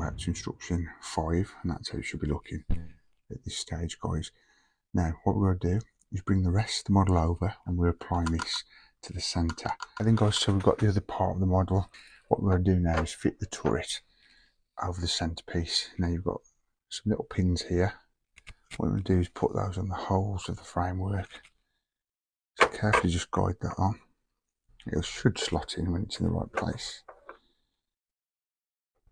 back to instruction 5, and that's how you should be looking at this stage, guys. Now what we're going to do is bring the rest of the model over, and we're applying this to the centre. And then guys, so we've got the other part of the model. What we're going to do now is fit the turret over the centrepiece. Now you've got some little pins here. What we're going to do is put those on the holes of the framework. So carefully just guide that on. It should slot in when it's in the right place.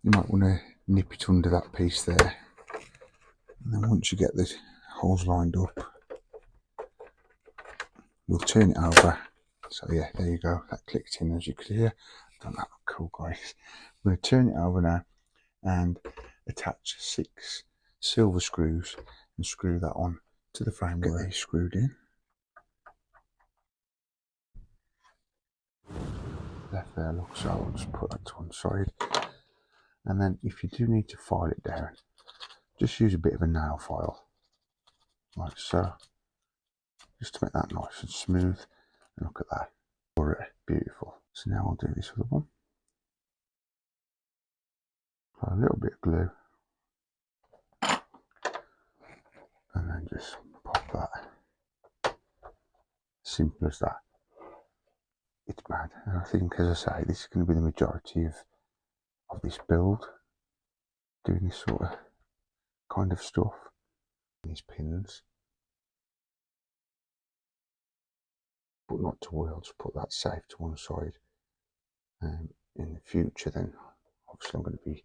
You might want to nip it under that piece there, and then once you get the holes lined up, we'll turn it over. So yeah, there you go, that clicked in as you could hear. Don't that look cool, guys? We're going to turn it over now and attach 6 silver screws and screw that on to the framework. Get these screwed in. Left there, look, so I'll just put that to one side. And then if you do need to file it down, just use a bit of a nail file, like so, just to make that nice and smooth. And look at that, alright, beautiful. So now I'll do this other one. Apply a little bit of glue, and then just pop that. Simple as that. It's mad, and I think, as I say, this is going to be the majority of this build, doing this sort of kind of stuff. These pins, but not to worry, I'll just put that safe to one side. In the future then, obviously I'm going to be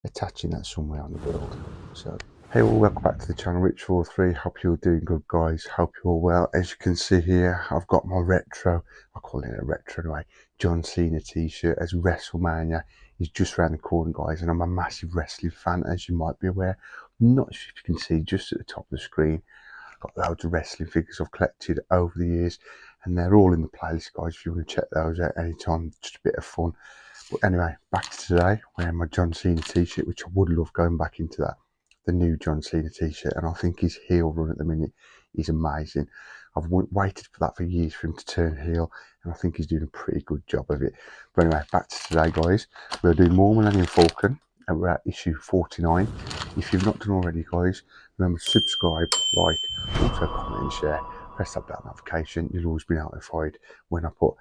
attaching that somewhere on the build. So hey all, welcome back to the channel, Rich43. Hope you're doing good, guys. Hope you're well. As you can see here, I've got my retro, I call it a retro anyway, John Cena t-shirt, as WrestleMania is just around the corner, guys, and I'm a massive wrestling fan, as you might be aware. I'm not sure if you can see just at the top of the screen, I've got loads of wrestling figures I've collected over the years, and they're all in the playlist, guys, if you want to check those out anytime. Just a bit of fun. But anyway, back to today, wearing my John Cena t-shirt, which I would love going back into that, the new John Cena t-shirt, and I think his heel run at the minute is amazing. I've waited for that for years for him to turn heel, and I think he's doing a pretty good job of it. But anyway, back to today, guys. We're doing more Millennium Falcon, and we're at issue 49. If you've not done already, guys, remember to subscribe, like, also comment and share. Press that bell notification. You'll always be notified when I put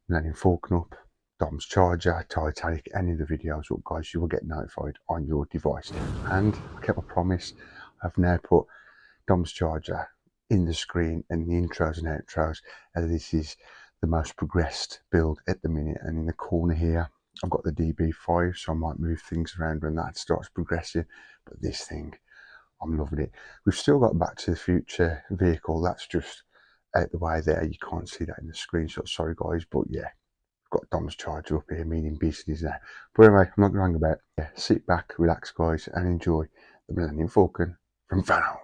Millennium Falcon up, Dom's Charger, Titanic, any of the videos up, guys. You will get notified on your device. And I kept my promise. I've now put Dom's Charger in the screen and the intros and outros, and this is the most progressed build at the minute. And in the corner here, I've got the DB5, so I might move things around when that starts progressing. But this thing, I'm loving it. We've still got Back to the Future vehicle, that's just out the way there. You can't see that in the screenshot, sorry guys, but yeah, got Dom's Charger up here, meaning business now. But anyway, I'm not going about. Yeah, sit back, relax, guys, and enjoy the Millennium Falcon from Fanhome.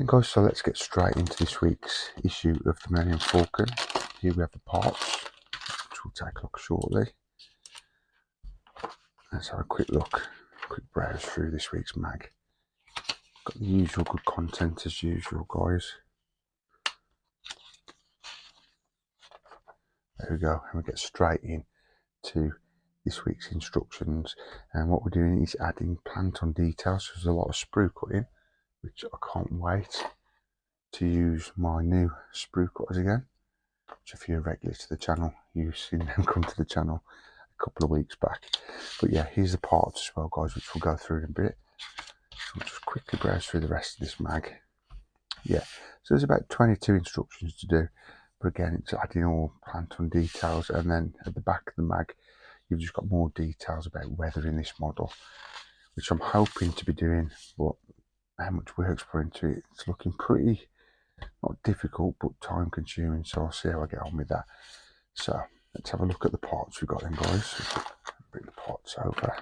Guys, so let's get straight into this week's issue of the Millennium Falcon. Here we have the parts, which we'll take a look shortly. Let's have a quick look, quick browse through this week's mag. Got the usual good content as usual, guys. There we go, and we get straight in to this week's instructions. And what we're doing is adding plant on details. So there's a lot of sprue cutting, which I can't wait to use my new sprue cutters again, which if you're regular to the channel, you've seen them come to the channel a couple of weeks back. But yeah, here's the parts as well, guys, which we'll go through in a bit. I'll just quickly browse through the rest of this mag. Yeah, so there's about 22 instructions to do, but again, it's adding all plant-on details, and then at the back of the mag, you've just got more details about weathering this model, which I'm hoping to be doing, but how much work's put into it, it's looking pretty, not difficult, but time consuming, so I'll see how I get on with that. So let's have a look at the parts we've got then, guys. Bring the parts over.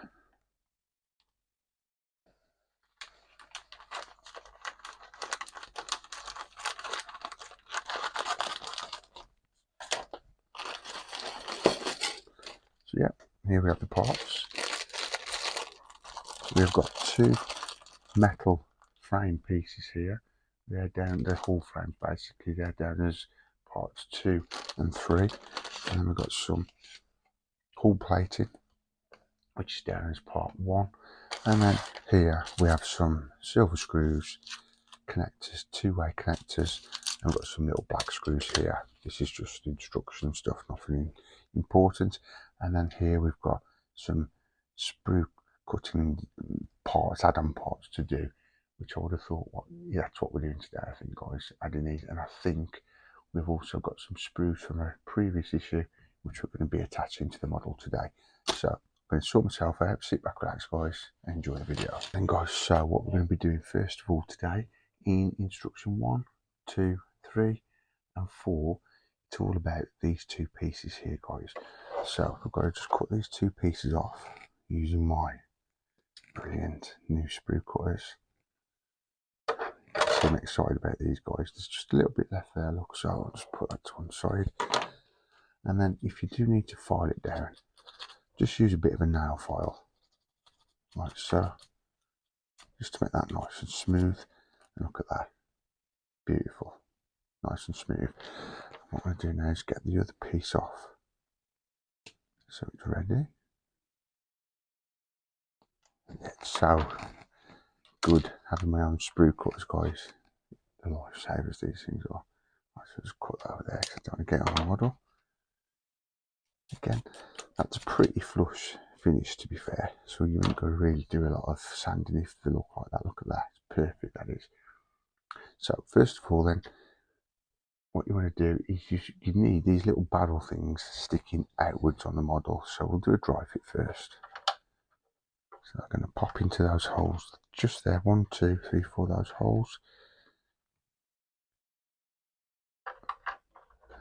So yeah, here we have the parts. We've got two metal frame pieces here. They're down, the hull frames basically, they're down as parts 2 and 3. And then we've got some hull plating, which is down as part 1. And then here we have some silver screws, connectors, two-way connectors, and we've got some little black screws here. This is just instruction stuff, nothing important. And then here we've got some sprue cutting parts, add-on parts to do, which I would have thought, yeah, that's what we're doing today, I think, guys, adding these. And I think we've also got some sprues from a previous issue, which we're going to be attaching to the model today. So I'm going to sort myself out, sit back, relax, guys, and enjoy the video. And guys, so what we're going to be doing first of all today, in instruction 1, 2, 3, and 4, it's all about these two pieces here, guys. So I've got to just cut these two pieces off using my brilliant new sprue cutters. So I'm excited about these, guys. There's just a little bit left there, look, so I'll just put that to one side. And then if you do need to file it down, just use a bit of a nail file, like so, just to make that nice and smooth. And look at that, beautiful, nice and smooth. What I'm going to do now is get the other piece off, so it's ready. It's so good having my own sprue cutters, guys. The lifesavers these things are. So just cut that over there because I don't want to get on the model. Again, that's a pretty flush finish, to be fair, so you ain't got to really do a lot of sanding if they look like that. Look at that, it's perfect, that is. So first of all then, what you want to do is you need these little barrel things sticking outwards on the model, so we'll do a dry fit first. So I'm going to pop into those holes just there, 1, 2, 3, 4, those holes,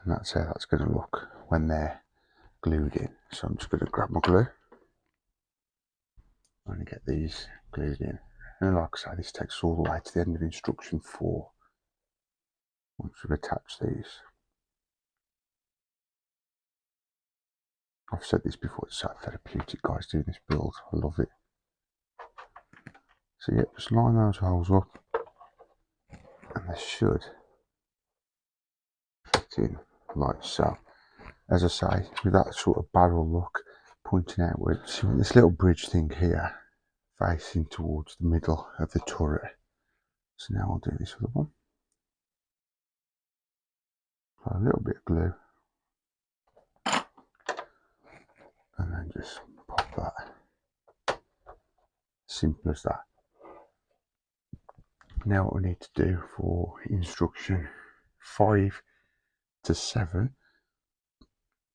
and that's how that's going to look when they're glued in. So I'm just going to grab my glue. I'm going to get these glued in, and like I say, this takes all the way to the end of instruction 4 once we've attached these. I've said this before, it's so therapeutic, guys, doing this build. I love it. So yeah, just line those holes up, and they should fit in like so. As I say, with that sort of barrel look pointing outwards, see this little bridge thing here facing towards the middle of the turret. So now I'll do this other one. Apply a little bit of glue, and then just pop that. Simple as that. Now what we need to do for instruction 5 to 7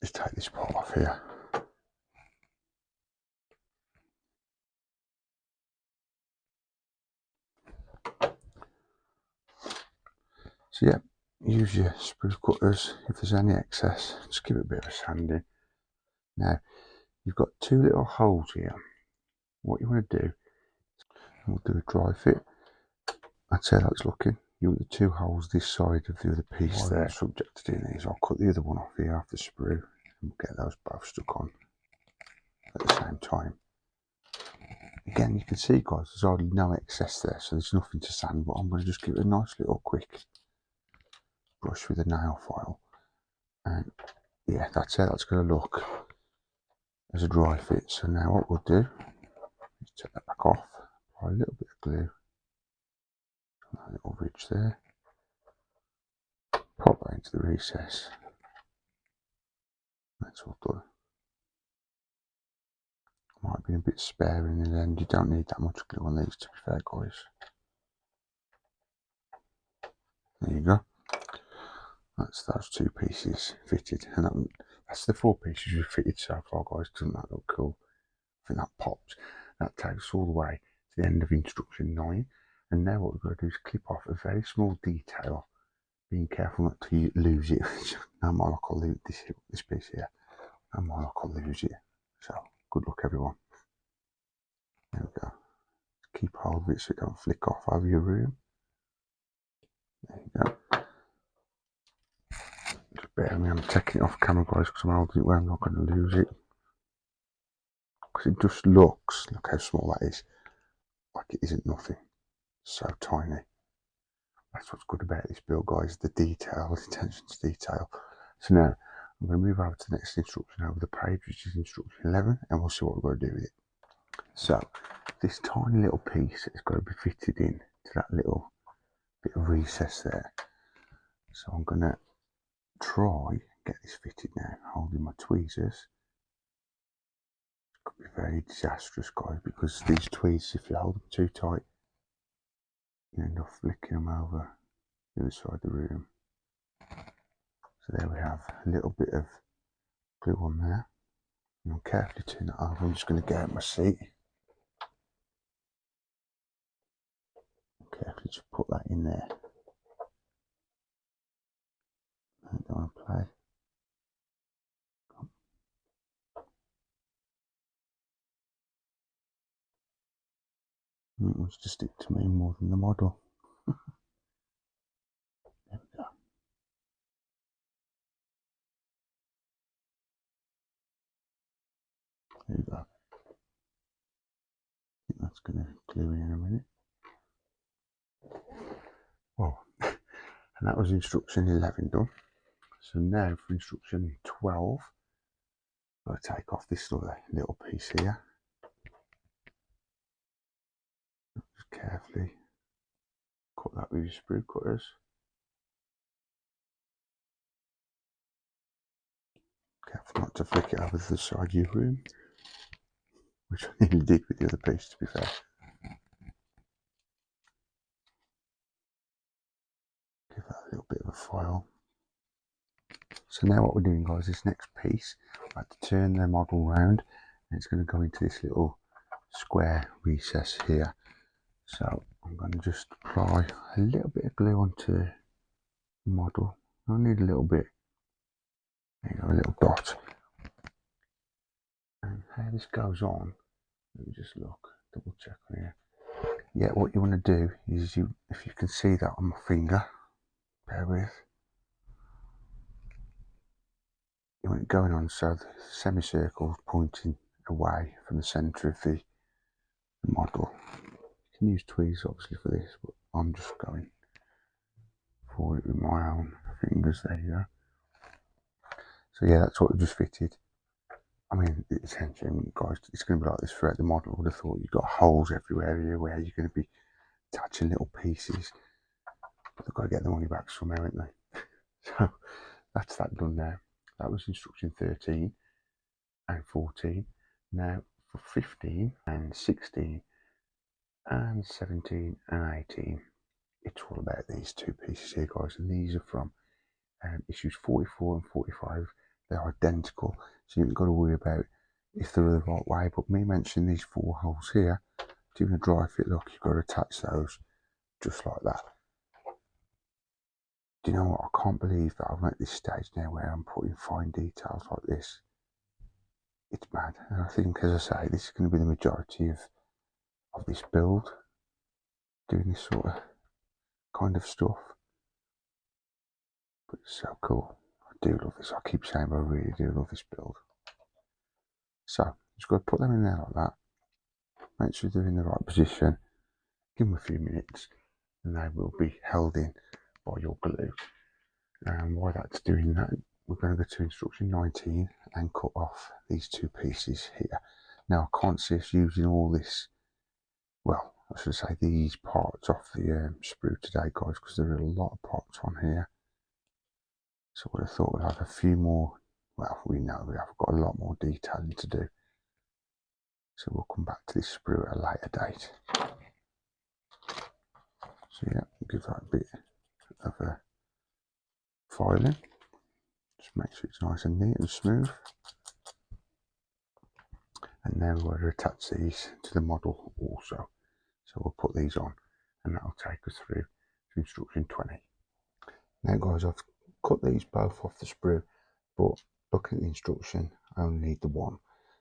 is take this part off here. So yeah, use your sprue cutters. If there's any excess, just give it a bit of a sanding. Now, you've got two little holes here. What you want to do, we'll do a dry fit. That's how that's looking. You want the two holes this side of the other piece there. Subject to doing these, I'll cut the other one off here off the sprue and get those both stuck on at the same time. Again, you can see, guys, there's hardly no excess there, so there's nothing to sand, but I'm going to just give it a nice little quick brush with a nail file. And yeah, that's how that's going to look as a dry fit. So now what we'll do is take that back off, apply a little bit of glue, a little ridge there, Pop that into the recess. That's all done. Might be a bit spare in the end. You don't need that much glue on these, to be fair, guys. There you go. That's those two pieces fitted, and that's the 4 pieces we've fitted so far, guys. Doesn't that look cool? I think that pops. That takes us all the way to the end of instruction 9, and now what we've got to do is clip off a very small detail, being careful not to lose it. No more luck, I'll lose this piece here. No more luck, I'll lose it. So good luck, everyone. There we go. Keep hold of it so it don't flick off over your room. There you go. Just bear with me, I'm taking it off camera, guys, because I'm holding it where I'm not going to lose it. Because it just looks, look how small that is, like it isn't nothing. So tiny. That's what's good about this build, guys, the detail, the attention to detail. So now I'm going to move over to the next instruction over the page, which is instruction 11, and we'll see what we're going to do with it. So this tiny little piece has got to be fitted in to that little bit of recess there. So I'm going to try and get this fitted now, holding my tweezers. It could be very disastrous, guys, because these tweezers, if you hold them too tight, you end up flicking them over the other side of the room. So there we have a little bit of glue on there. And I'll carefully turn that over. I'm just going to get out my seat. Carefully just put that in there. I don't want to play. It wants to stick to me more than the model. There we go. There we go. I think that's going to glue in a minute. Well, and that was instruction 11 done. So now for instruction 12, I've got to take off this other little piece here. Just carefully cut that with your sprue cutters. Careful not to flick it over to the side of your room, which I nearly did with the other piece, to be fair. Give that a little bit of a file. So now what we're doing, guys, this next piece, I have to turn the model round, and it's going to go into this little square recess here. So I'm going to just apply a little bit of glue onto the model. I need a little bit. There you go, a little dot. And how this goes on, let me just look, double check on here. Yeah, what you want to do is, if you can see that on my finger, bear with. You want it going on so the semicircle is pointing away from the centre of the model. You can use tweezers obviously for this, but I'm just going for it with my own fingers. There you go. So yeah, that's what we just fitted. I mean, essentially, guys, it's going to be like this throughout the model. I would have thought you've got holes everywhere here where you're going to be attaching little pieces. But they've got to get the money back somehow, haven't they? So that's that done now. That was instruction 13 and 14. Now for 15 and 16 and 17 and 18, it's all about these two pieces here, guys, and these are from issues 44 and 45. They're identical, so you haven't got to worry about if they're the right way. But me mentioning these 4 holes here, doing a dry fit look, you've got to attach those just like that. Do you know what? I can't believe that I'm at this stage now where I'm putting fine details like this. It's mad. And I think, as I say, this is going to be the majority of this build, doing this sort of kind of stuff. But it's so cool. I do love this. I keep saying, but I really do love this build. So just got to put them in there like that. Make sure they're in the right position. Give them a few minutes, and they will be held in by your glue. And while that's doing that, we're going to go to instruction 19 and cut off these 2 pieces here. Now I can't see us using all this, well, I should say these parts off the sprue today, guys, because there are a lot of parts on here. So I would have thought we'd have a few more. Well, we know we have got a lot more detailing to do. So we'll come back to this sprue at a later date. So yeah, we'll give that a bit of a filing. Just make sure it's nice and neat and smooth. And now we'll attach these to the model also. So we'll put these on and that'll take us through to instruction 20. Now guys, I've cut these both off the sprue, but looking at the instruction, I only need the one.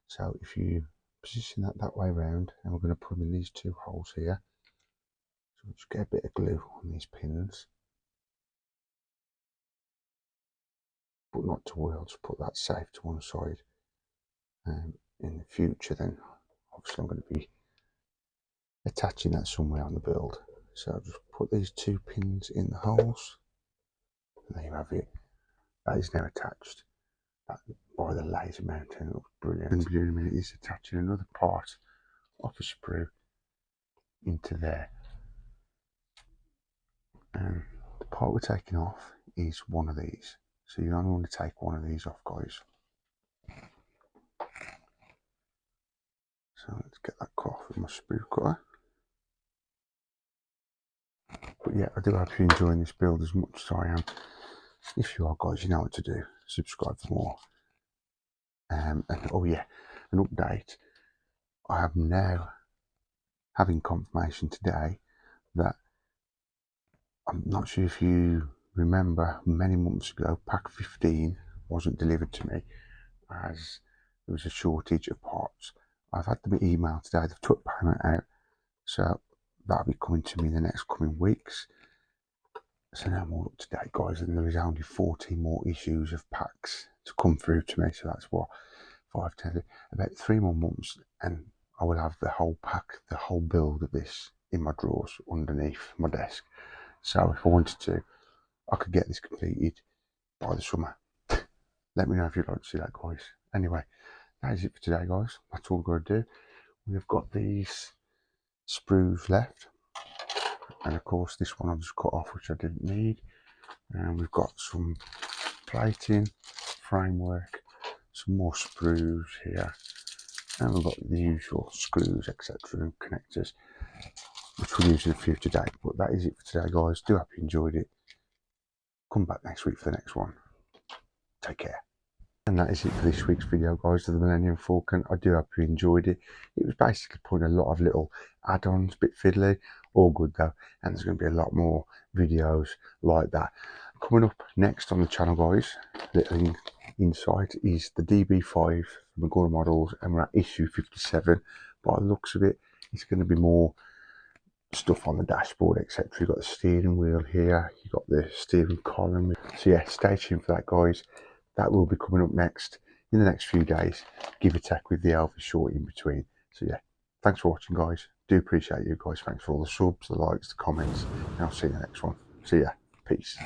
So if you position that way around, and we're going to put them in these two holes here. So we'll just get a bit of glue on these pins. But not to worry, I'll just put that safe to one side. In the future then, obviously I'm going to be attaching that somewhere on the build. So I'll just put these two pins in the holes. And there you have it. That is now attached by the laser mounting. It looks brilliant. And in a minute is attaching another part of a sprue into there. And the part we're taking off is one of these. So you only want to take one of these off, guys. So let's get that cut off with my sprue cutter. But yeah, I do hope you're enjoying this build as much as I am. If you are, guys, you know what to do. Subscribe for more. And oh yeah, an update. I am now having confirmation today that, I'm not sure if you remember, many months ago, pack 15 wasn't delivered to me as there was a shortage of parts. I've had them emailed today. They've took payment out, so that'll be coming to me in the next coming weeks. So now I'm all up to date, guys, and there is only 14 more issues of packs to come through to me. So that's what, 5, 10, about 3 more months, and I will have the whole pack, the whole build of this in my drawers underneath my desk. So if I wanted to, I could get this completed by the summer. Let me know if you'd like to see that, guys. Anyway, that is it for today, guys. That's all we're going to do. We've got these sprues left, and of course this one I've just cut off, which I didn't need. And we've got some plating, framework, some more sprues here, and we've got the usual screws, etc., and connectors, which we'll use in a future date. But that is it for today, guys. Do hope you enjoyed it. Come back next week for the next one. Take care. And that is it for this week's video, guys, of the Millennium Falcon. I do hope you enjoyed it. It was basically putting a lot of little add-ons, a bit fiddly, all good though. And there's going to be a lot more videos like that. Coming up next on the channel, guys, little insight, is the DB5 from Agora Models, and we're at issue 57. By the looks of it, it's going to be more stuff on the dashboard, etc. You've got the steering wheel here, you've got the steering column. So yeah, stay tuned for that, guys. That will be coming up next in the next few days, give or take, with the Elvis short in between. So yeah, thanks for watching, guys. Do appreciate you guys. Thanks for all the subs, the likes, the comments, and I'll see you in the next one. See ya. Peace.